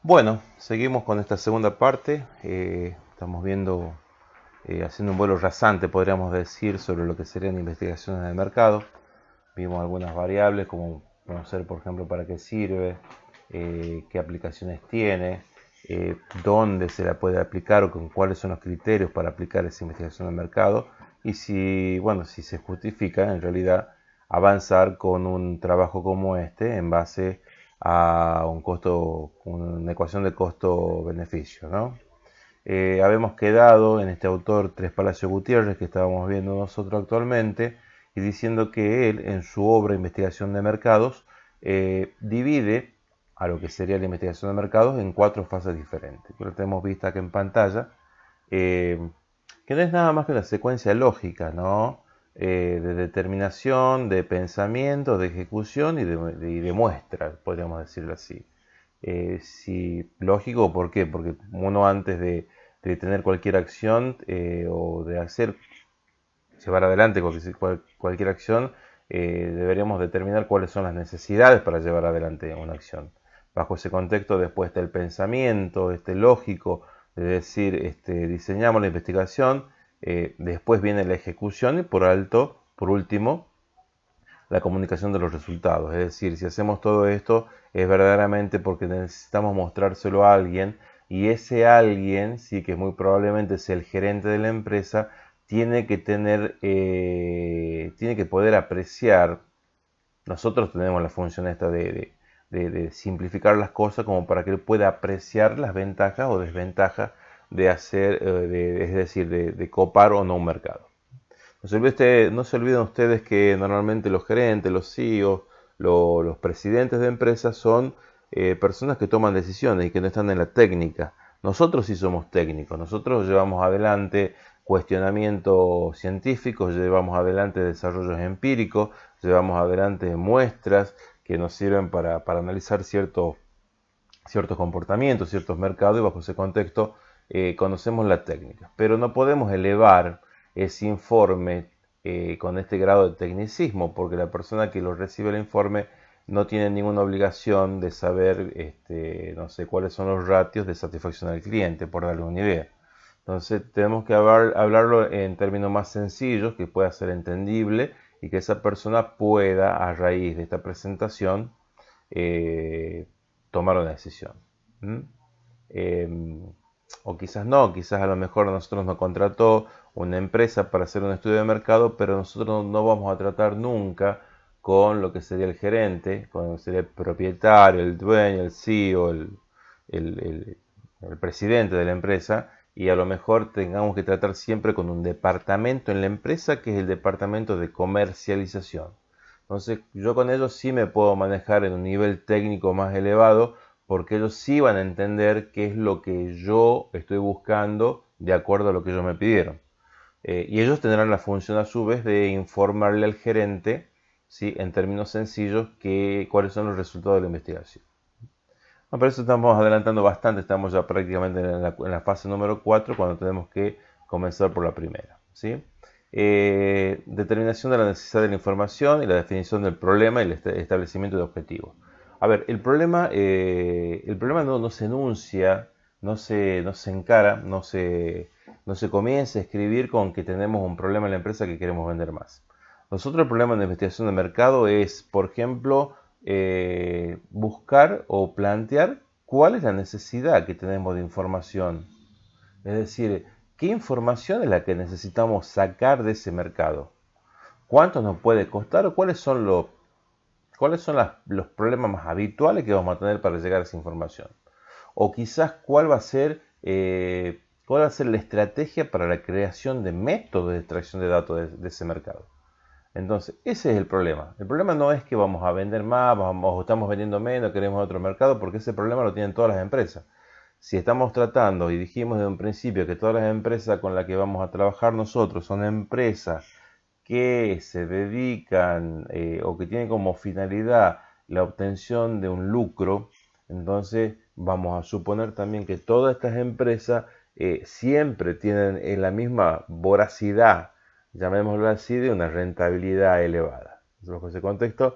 Bueno, seguimos con esta segunda parte. Estamos viendo, haciendo un vuelo rasante, podríamos decir, sobre lo que serían investigaciones de mercado. Vimos algunas variables, como conocer, por ejemplo, para qué sirve, qué aplicaciones tiene, dónde se la puede aplicar o con cuáles son los criterios para aplicar esa investigación de mercado y si, bueno, si se justifica en realidad avanzar con un trabajo como este en base a un costo, una ecuación de costo-beneficio, ¿no? Habemos quedado en este autor Tres Palacio Gutiérrez que estábamos viendo nosotros actualmente y diciendo que él en su obra Investigación de Mercados divide a lo que sería la investigación de mercados en cuatro fases diferentes. Lo tenemos vista aquí en pantalla, eh, que no es nada más que una secuencia lógica, ¿no? De determinación, de pensamiento, de ejecución y de muestra, podríamos decirlo así. Si, lógico, ¿por qué? Porque uno antes de tener cualquier acción o de hacer, llevar adelante cualquier acción, deberíamos determinar cuáles son las necesidades para llevar adelante una acción. Bajo ese contexto después está el pensamiento lógico, de decir, diseñamos la investigación, después viene la ejecución y por último, la comunicación de los resultados. Es decir, si hacemos todo esto es verdaderamente porque necesitamos mostrárselo a alguien y ese alguien, sí que muy probablemente es el gerente de la empresa, tiene que poder apreciar. Nosotros tenemos la función esta de simplificar las cosas como para que él pueda apreciar las ventajas o desventajas de hacer, es decir, de copar o no un mercado. No se olviden ustedes que normalmente los gerentes, los CEOs, los presidentes de empresas son personas que toman decisiones y que no están en la técnica. Nosotros sí somos técnicos, nosotros llevamos adelante cuestionamientos científicos, llevamos adelante desarrollos empíricos, llevamos adelante muestras que nos sirven para analizar ciertos comportamientos, ciertos mercados y bajo ese contexto conocemos la técnica. Pero no podemos elevar ese informe con este grado de tecnicismo porque la persona que lo recibe el informe no tiene ninguna obligación de saber, no sé, cuáles son los ratios de satisfacción del cliente, por darle una idea. Entonces tenemos que hablarlo en términos más sencillos, que pueda ser entendible y que esa persona pueda, a raíz de esta presentación, eh, tomar una decisión. ¿Mm? Eh, o quizás no, quizás a lo mejor a nosotros nos contrató una empresa para hacer un estudio de mercado, pero nosotros no vamos a tratar nunca con lo que sería el gerente, con lo que sería el propietario, el dueño, el CEO, el, el- el presidente de la empresa, y a lo mejor tengamos que tratar siempre con un departamento en la empresa que es el departamento de comercialización. Entonces yo con ellos sí me puedo manejar en un nivel técnico más elevado porque ellos sí van a entender qué es lo que yo estoy buscando de acuerdo a lo que ellos me pidieron. Y ellos tendrán la función a su vez de informarle al gerente, ¿sí? En términos sencillos, cuáles son los resultados de la investigación. No, pero eso estamos adelantando bastante, estamos ya prácticamente en la fase número 4 cuando tenemos que comenzar por la primera. ¿Sí? Determinación de la necesidad de la información y la definición del problema y el establecimiento de objetivos. A ver, el problema no se enuncia, no se encara, no se comienza a escribir con que tenemos un problema en la empresa que queremos vender más. Nosotros el problema de investigación de mercado es, por ejemplo, buscar o plantear cuál es la necesidad que tenemos de información. Es decir, qué información es la que necesitamos sacar de ese mercado. ¿Cuánto nos puede costar o cuáles son los problemas más habituales que vamos a tener para llegar a esa información? O quizás cuál va a ser la estrategia para la creación de métodos de extracción de datos de ese mercado. Entonces, ese es el problema. El problema no es que vamos a vender más, o estamos vendiendo menos, queremos otro mercado, porque ese problema lo tienen todas las empresas. Si estamos tratando, y dijimos desde un principio que todas las empresas con las que vamos a trabajar nosotros son empresas que se dedican o que tienen como finalidad la obtención de un lucro, entonces vamos a suponer también que todas estas empresas siempre tienen la misma voracidad, llamémoslo así, de una rentabilidad elevada. Bajo ese contexto,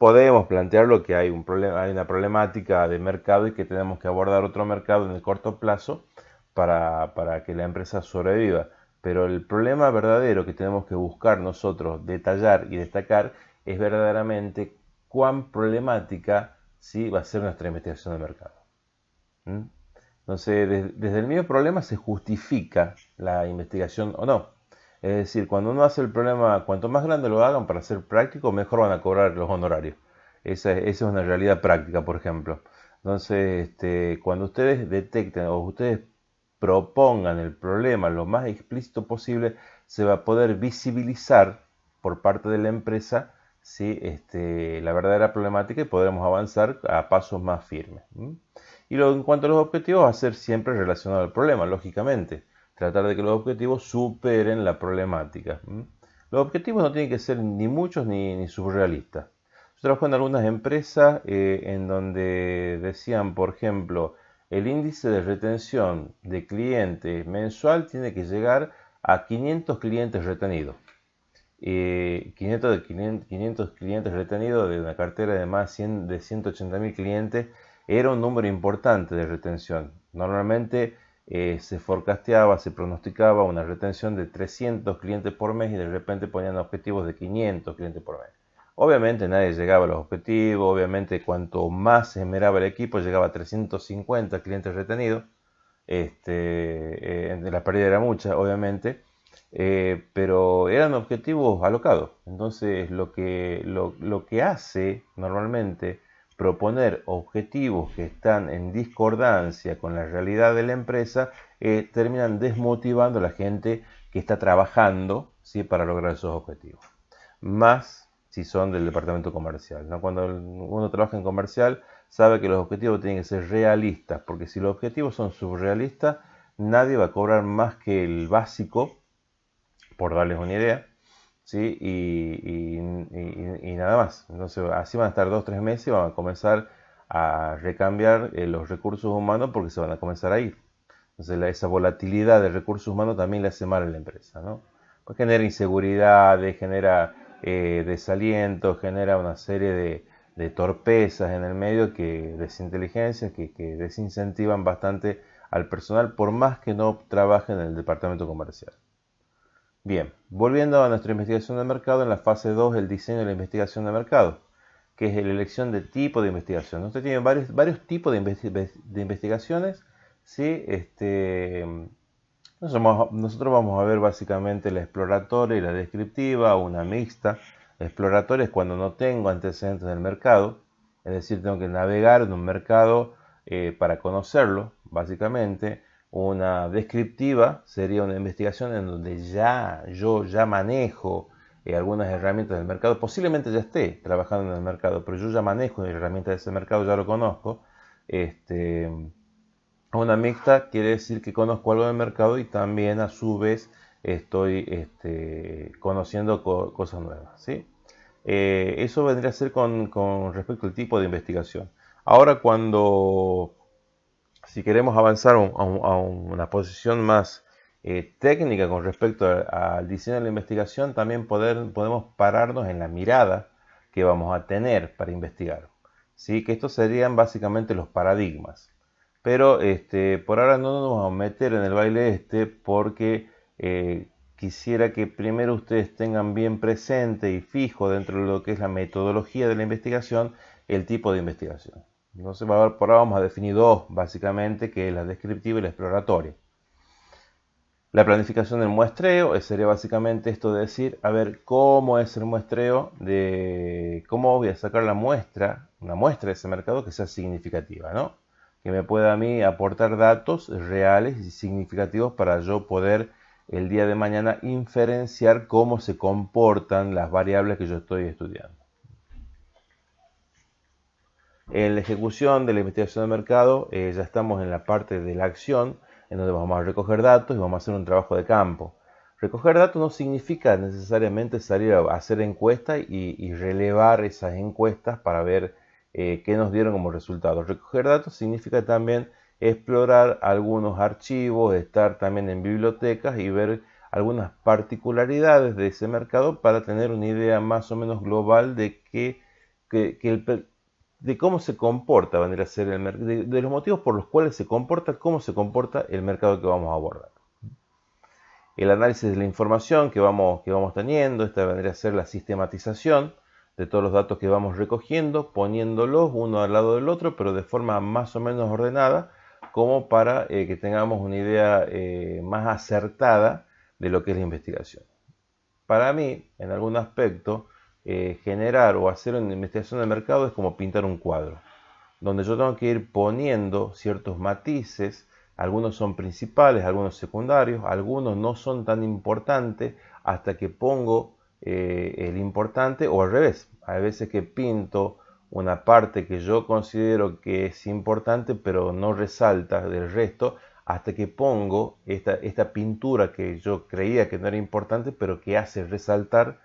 podemos plantearlo que hay un problema, hay una problemática de mercado y que tenemos que abordar otro mercado en el corto plazo para que la empresa sobreviva. Pero el problema verdadero que tenemos que buscar nosotros, detallar y destacar, es verdaderamente cuán problemática, ¿sí?, va a ser nuestra investigación de mercado. ¿Mm? Entonces, desde el mismo problema se justifica la investigación o no. Es decir, cuando uno hace el problema, cuanto más grande lo hagan para ser práctico, mejor van a cobrar los honorarios. Esa es una realidad práctica, por ejemplo. Entonces, cuando ustedes detecten o ustedes propongan el problema lo más explícito posible, se va a poder visibilizar por parte de la empresa, ¿sí?, la verdadera problemática, y podremos avanzar a pasos más firmes. Y luego, en cuanto a los objetivos, va a ser siempre relacionado al problema, lógicamente. Tratar de que los objetivos superen la problemática. Los objetivos no tienen que ser ni muchos ni surrealistas. Yo trabajo en algunas empresas en donde decían, por ejemplo, el índice de retención de clientes mensual tiene que llegar a 500 clientes retenidos. 500 clientes retenidos de una cartera de más de 180.000 clientes era un número importante de retención. Normalmente se forecasteaba, se pronosticaba una retención de 300 clientes por mes y de repente ponían objetivos de 500 clientes por mes. Obviamente nadie llegaba a los objetivos, obviamente cuanto más se esmeraba el equipo llegaba a 350 clientes retenidos. La pérdida era mucha, obviamente, pero eran objetivos alocados. Entonces lo que hace normalmente proponer objetivos que están en discordancia con la realidad de la empresa, terminan desmotivando a la gente que está trabajando, ¿sí?, para lograr esos objetivos. Más si son del departamento comercial, ¿no? Cuando uno trabaja en comercial, sabe que los objetivos tienen que ser realistas, porque si los objetivos son surrealistas, nadie va a cobrar más que el básico, por darles una idea, ¿sí? Y nada más. Entonces, así van a estar 2-3 meses y van a comenzar a recambiar los recursos humanos porque se van a comenzar a ir. Entonces, esa volatilidad de recursos humanos también le hace mal a la empresa, ¿no? Pues genera inseguridades, genera desaliento, genera una serie de torpezas en el medio, desinteligencias que desincentivan bastante al personal, por más que no trabaje en el departamento comercial. Bien, volviendo a nuestra investigación de mercado, en la fase 2, el diseño de la investigación de mercado, que es la elección de tipo de investigación. Usted tiene varios tipos de investigaciones, ¿sí? Nosotros vamos a ver básicamente la exploratoria y la descriptiva, una mixta. La exploratoria es cuando no tengo antecedentes del mercado, es decir, tengo que navegar en un mercado para conocerlo, básicamente. Una descriptiva sería una investigación en donde yo ya manejo algunas herramientas del mercado. Posiblemente ya esté trabajando en el mercado, pero yo ya manejo herramientas de ese mercado, ya lo conozco. Una mixta quiere decir que conozco algo del mercado y también a su vez estoy conociendo cosas nuevas, ¿sí? Eso vendría a ser con respecto al tipo de investigación. Ahora, si queremos avanzar a una posición más técnica con respecto al diseño de la investigación, también podemos pararnos en la mirada que vamos a tener para investigar, ¿sí? Que estos serían básicamente los paradigmas. Pero por ahora no nos vamos a meter en el baile porque quisiera que primero ustedes tengan bien presente y fijo dentro de lo que es la metodología de la investigación, el tipo de investigación. Entonces por ahora vamos a definir dos, básicamente, que es la descriptiva y la exploratoria. La planificación del muestreo sería básicamente esto de decir, a ver, cómo es el muestreo, de cómo voy a sacar una muestra de ese mercado que sea significativa, ¿no? Que me pueda a mí aportar datos reales y significativos para yo poder el día de mañana inferenciar cómo se comportan las variables que yo estoy estudiando. En la ejecución de la investigación de mercado ya estamos en la parte de la acción, en donde vamos a recoger datos y vamos a hacer un trabajo de campo. Recoger datos no significa necesariamente salir a hacer encuestas y relevar esas encuestas para ver qué nos dieron como resultado. Recoger datos significa también explorar algunos archivos, estar también en bibliotecas y ver algunas particularidades de ese mercado para tener una idea más o menos global de qué de cómo se comporta, vendría a ser de los motivos por los cuales se comporta, cómo se comporta el mercado que vamos a abordar. El análisis de la información que vamos teniendo, esta vendría a ser la sistematización de todos los datos que vamos recogiendo, poniéndolos uno al lado del otro, pero de forma más o menos ordenada, como para que tengamos una idea más acertada de lo que es la investigación. Para mí, en algún aspecto, generar o hacer una investigación de mercado es como pintar un cuadro, donde yo tengo que ir poniendo ciertos matices. Algunos son principales, algunos secundarios, algunos no son tan importantes hasta que pongo el importante, o al revés. Hay veces que pinto una parte que yo considero que es importante pero no resalta del resto hasta que pongo esta pintura que yo creía que no era importante pero que hace resaltar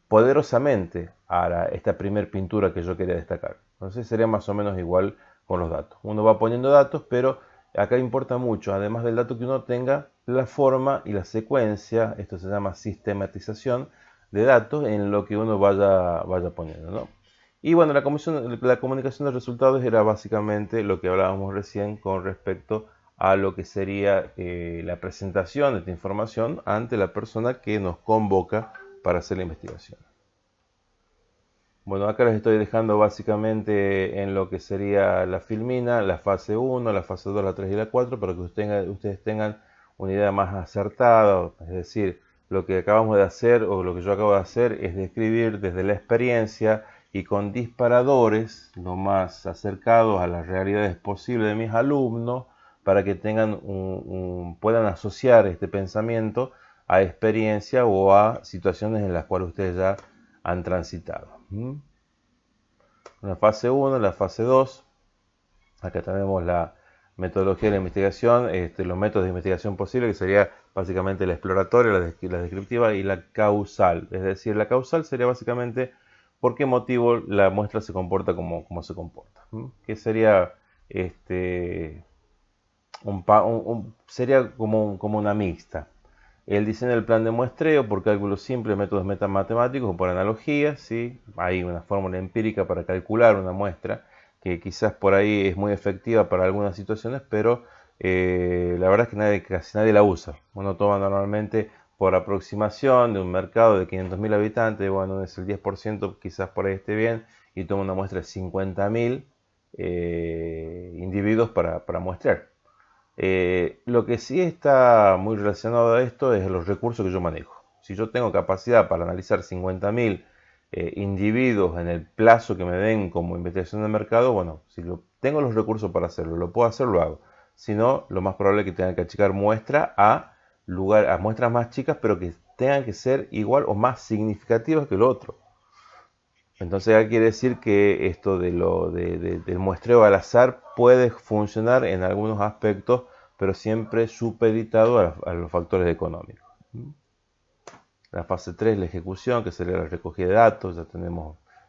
poderosamente a esta primer pintura que yo quería destacar. Entonces sería más o menos igual con los datos. Uno va poniendo datos, pero acá importa mucho, además del dato que uno tenga, la forma y la secuencia, esto se llama sistematización de datos en lo que uno vaya poniendo, ¿no? Y bueno, la comunicación de resultados era básicamente lo que hablábamos recién con respecto a lo que sería la presentación de esta información ante la persona que nos convoca para hacer la investigación. Bueno, acá les estoy dejando básicamente en lo que sería la filmina, la fase 1, la fase 2, la 3 y la 4, para que ustedes tengan una idea más acertada. Es decir, lo que acabamos de hacer o lo que yo acabo de hacer es describir desde la experiencia y con disparadores lo más acercados a las realidades posibles de mis alumnos para que tengan puedan asociar este pensamiento a experiencia o a situaciones en las cuales ustedes ya han transitado. La fase 1, la fase 2. Acá tenemos la metodología de la investigación, los métodos de investigación posibles, que sería básicamente la exploratoria, la descriptiva y la causal. Es decir, la causal sería básicamente por qué motivo la muestra se comporta como se comporta. Que sería sería como una mixta. El diseño del plan de muestreo por cálculo simple, métodos metamatemáticos o por analogía, ¿sí? Hay una fórmula empírica para calcular una muestra que quizás por ahí es muy efectiva para algunas situaciones, pero la verdad es que casi nadie la usa. Uno toma normalmente por aproximación de un mercado de 500.000 habitantes, bueno, es el 10%, quizás por ahí esté bien, y toma una muestra de 50.000 individuos para muestrear. Lo que sí está muy relacionado a esto es los recursos que yo manejo. Si yo tengo capacidad para analizar 50.000 individuos en el plazo que me den como investigación de mercado, bueno, si tengo los recursos para hacerlo, lo puedo hacer, lo hago. Si no, lo más probable es que tenga que achicar muestra a muestras más chicas, pero que tengan que ser igual o más significativas que lo otro. Entonces ya quiere decir que esto del muestreo al azar puede funcionar en algunos aspectos, pero siempre supeditado a los factores económicos. La fase 3 es la ejecución, que sería la recogida de datos. Ya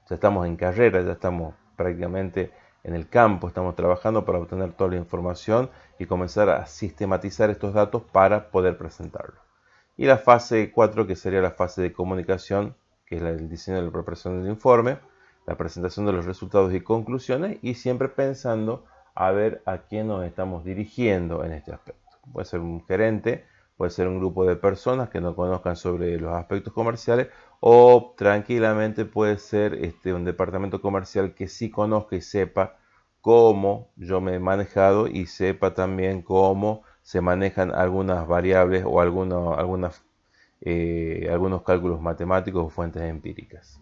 estamos en carrera, ya estamos prácticamente en el campo, estamos trabajando para obtener toda la información y comenzar a sistematizar estos datos para poder presentarlos. Y la fase 4, que sería la fase de comunicación, que es el diseño de la preparación del informe, la presentación de los resultados y conclusiones, y siempre pensando a ver a quién nos estamos dirigiendo en este aspecto. Puede ser un gerente, puede ser un grupo de personas que no conozcan sobre los aspectos comerciales, o tranquilamente puede ser un departamento comercial que sí conozca y sepa cómo yo me he manejado y sepa también cómo se manejan algunas variables o algunos cálculos matemáticos o fuentes empíricas.